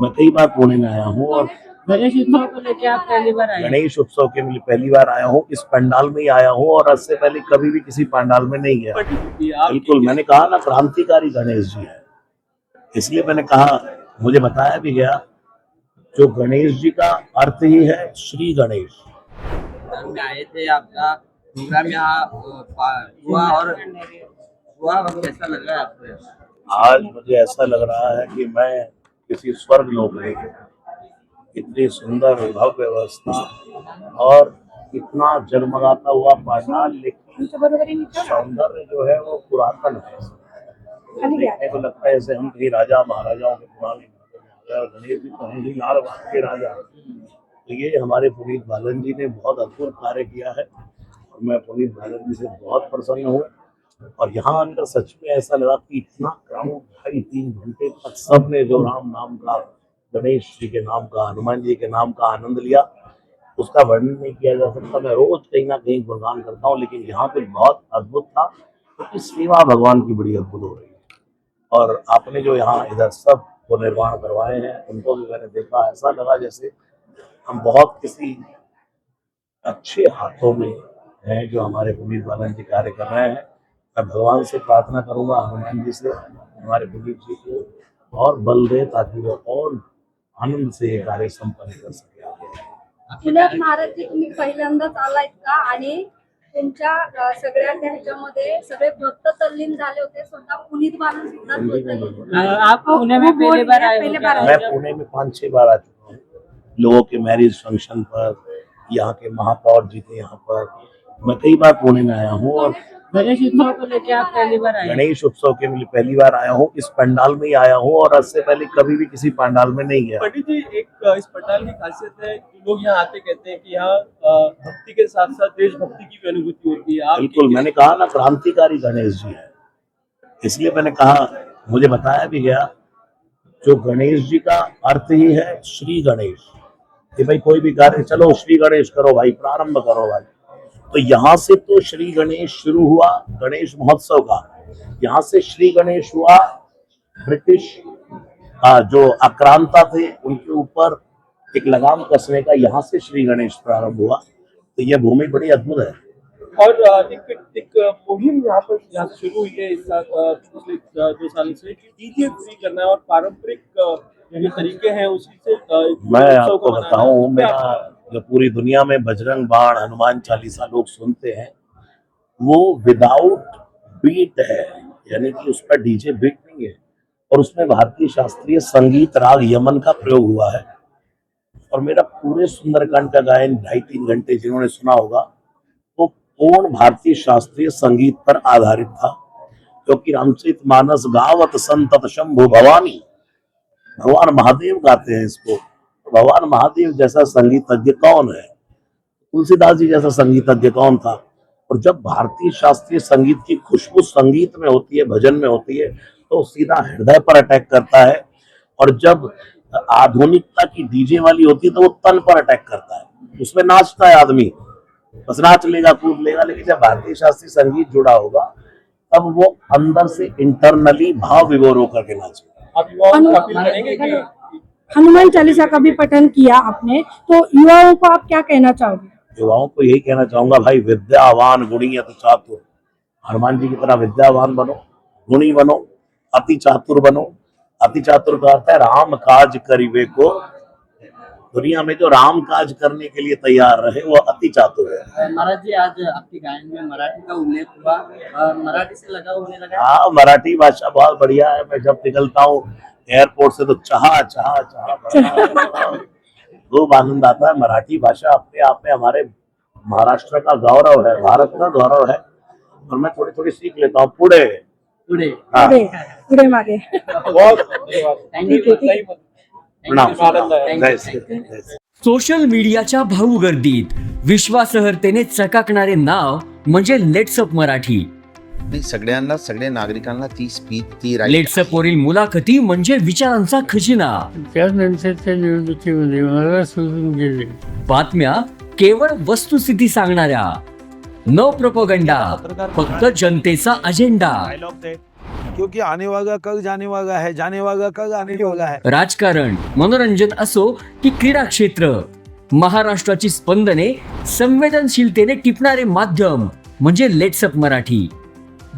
मैं कई बार पुणे में आया हूँ और गणेश उत्सव को लेके आप पहली बार आए हैं। गणेश उत्सव के लिए पहली बार आया हूँ। इस पंडाल में ही आया हूँ और इससे पहले कभी भी किसी पंडाल में नहीं गया। बिल्कुल, मैंने कहा ना, क्रांतिकारी गणेश जी है, इसलिए मैंने कहा, मुझे बताया भी गया, जो गणेश जी का अर्थ ही है श्री गणेश। में आए थे, आपका प्रोग्राम यहाँ हुआ और कैसा लग रहा है आपको? आज मुझे ऐसा लग रहा है कि मैं किसी स्वर्ग लोक में हूं। इतनी सुंदर भव्य व्यवस्था और इतना जगमगाता हुआ पंडाल, लेकिन सौंदर्य जो है वो पुरातन है। देखने को लगता है जैसे हम कहीं राजा महाराजाओं के पुराने और गणेश जी तो हम भी लाल बाग के राजा। तो ये हमारे पुनीत बालन जी ने बहुत अद्भुत कार्य किया है और मैं पुनीत बालन जी से बहुत प्रसन्न हूँ। और यहाँ आकर सच में ऐसा लगा कि इतना क्राउड 2.5-3 घंटे तक सबने जो राम नाम का, गणेश जी के नाम का, हनुमान जी के नाम का आनंद लिया, उसका वर्णन नहीं किया जा सकता। मैं रोज कहीं ना कहीं गुणगान करता हूँ, लेकिन यहाँ पे बहुत अद्भुत था क्योंकि सेवा भगवान की बड़ी अद्भुत हो रही है। और आपने जो यहाँ इधर सब को निर्माण करवाए हैं, उनको भी मैंने देखा, ऐसा लगा जैसे हम बहुत किसी अच्छे हाथों में हैं जो हमारे पुनीत बालन जी कार्य कर रहे हैं। मैं भगवान से प्रार्थना करूंगा, हनुमान जी से, हमारे पुनीत जी को और बल दे ताकि वो और आनंद से ये कार्य संपन्न कर सके। पुण्यात महाराज तुम्ही पहिल्यांदाच आलायत का? आणि तुमच्या सगळ्या ह्याच्यामध्ये सगळे भक्त तल्लीन झाले होते, स्वतः पुनीत बालन सुद्धा आप पुणे में पहली बार आए हो क्या? मैं पुणे में 5-6 बार आ चुका हूँ, लोगों के मैरिज फंक्शन पर, यहाँ के महापौर जी के यहाँ पर, मैं कई बार पुणे में आया हूँ। और गणेश उत्सव को लेके आप पहली बार आए हैं। गणेश उत्सव के लिए पहली बार आया हूँ। इस पंडाल में ही आया हूँ और इससे पहले कभी भी किसी पंडाल में नहीं गया। पंडित जी, एक इस पंडाल की खासियत है कि लोग यहाँ आते कहते हैं कि यहाँ भक्ति के साथ साथ देशभक्ति की भी अनुभूति होती है। बिल्कुल, मैंने कहा ना, क्रांतिकारी गणेश जी है, इसलिए मैंने कहा, मुझे बताया भी गया, जो गणेश जी का अर्थ ही है श्री गणेश, कि भाई कोई भी कार्य, चलो श्री गणेश करो भाई, प्रारंभ करो भाई। तो यहाँ से तो श्री गणेश शुरू हुआ, गणेश महोत्सव का। यहाँ से श्री गणेश हुआ, ब्रिटिश जो आक्रांता थे उनके ऊपर एक लगाम कसने का यहाँ से श्री गणेश प्रारंभ हुआ। तो यह भूमि बड़ी अद्भुत है। और एक मुहिम यहाँ से शुरू हुई है इस साल, पिछले 2 साल से, कि डीजे फ्री करना है और पारंपरिक जो तरीके हैं उसी से मैं आपको बताऊं, मेरा जो पूरी दुनिया में बजरंग बाण, हनुमान चालीसा लोग सुनते हैं, वो विदाउट बीट है, यानी कि उस पर डीजे बीट नहीं है, और उसमें भारतीय शास्त्रीय संगीत राग यमन का प्रयोग हुआ है। और मेरा पूरे सुंदरकांड का गायन 2.5-3 घंटे जिन्होंने सुना होगा, वो पूर्ण भारतीय शास्त्रीय संगीत पर आधारित था, क्योंकि रामचरितमानस गावत संतत शंभु भवानी, भगवान महादेव गाते हैं इसको। भगवान महादेव जैसा संगीतज्ञ कौन है? तुलसीदास जी जैसा संगीतज्ञ कौन था? और जब भारतीय शास्त्रीय संगीत की खुशबू संगीत में होती है, भजन में होती है, तो सीधा हृदय पर अटैक करता है। और जब आधुनिकता की डीजे वाली होती है तो वो तन पर अटैक करता है, उसमें नाचता है आदमी, बस नाच लेगा, कूद लेगा। लेकिन जब भारतीय शास्त्रीय संगीत जुड़ा होगा, तब वो अंदर से इंटरनली भाव विभोर होकर के नाचेगा। आप युवाओं को अपील करेंगे कि हनुमान चालीसा का भी पठन किया आपने, तो युवाओं को आप क्या कहना चाहोगे? युवाओं को यही कहना चाहूंगा, भाई विद्यावान गुणी अति चातुर, हनुमान जी की तरह विद्यावान बनो, गुणी बनो, अति चातुर बनो। अति चातुर का अर्थ है राम काज करिवे को, दुनिया में जो राम काज करने के लिए तैयार रहे वो अति चातुर है। महाराज जी, आज आपके गायन में मराठी का उल्लेख हुआ, मराठी से लगा होने लगा। हाँ, मराठी भाषा बहुत बढ़िया है। मैं जब निकलता हूँ एयरपोर्ट से तो चाह चाह चाह खूब आनंद आता है। मराठी भाषा अपने आप में हमारे महाराष्ट्र का गौरव है, भारत का गौरव है, और मैं थोड़ी थोड़ी सीख लेता हूँ। पुढे पुढे हाँ, पुढे मागे। बहुत धन्यवाद। प्रणाम। आनंद आहे। जय श्री जय श्री। सोशल मीडियाच्या भाऊ गर्दीत विश्वासार्हतेने चकाकणारे नाव म्हणजे लेट्सअप मराठी। सगळ्यांना, सगळ्या नागरिकांना ती स्पीच, ती लेट्सअप वरील मुलाखती म्हणजे विचारांचा खजिना। त्यानंतरच्या निवडणुकीमध्ये मला सोडून गेले। बातम्या केवळ वस्तुस्थिती सांगणाऱ्या, न प्रोपगंडा, फक्त जनतेचा अजेंडा। क्योंकि आने वाला कल जाने वाला है, जाने वाला कल आने वाला है. राजकारण, मनोरंजन असो की क्रीडा क्षेत्र, महाराष्ट्राची स्पंदने संवेदनशीलतेने टिपणारे माध्यम म्हणजे लेट्सअप मराठी.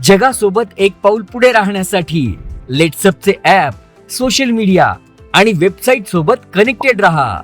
जगासोबत एक पाऊल पुढे राहण्यासाठी लेट्सअपचे ॲप, सोशल मीडिया आणि वेबसाईट सोबत कनेक्टेड रहा.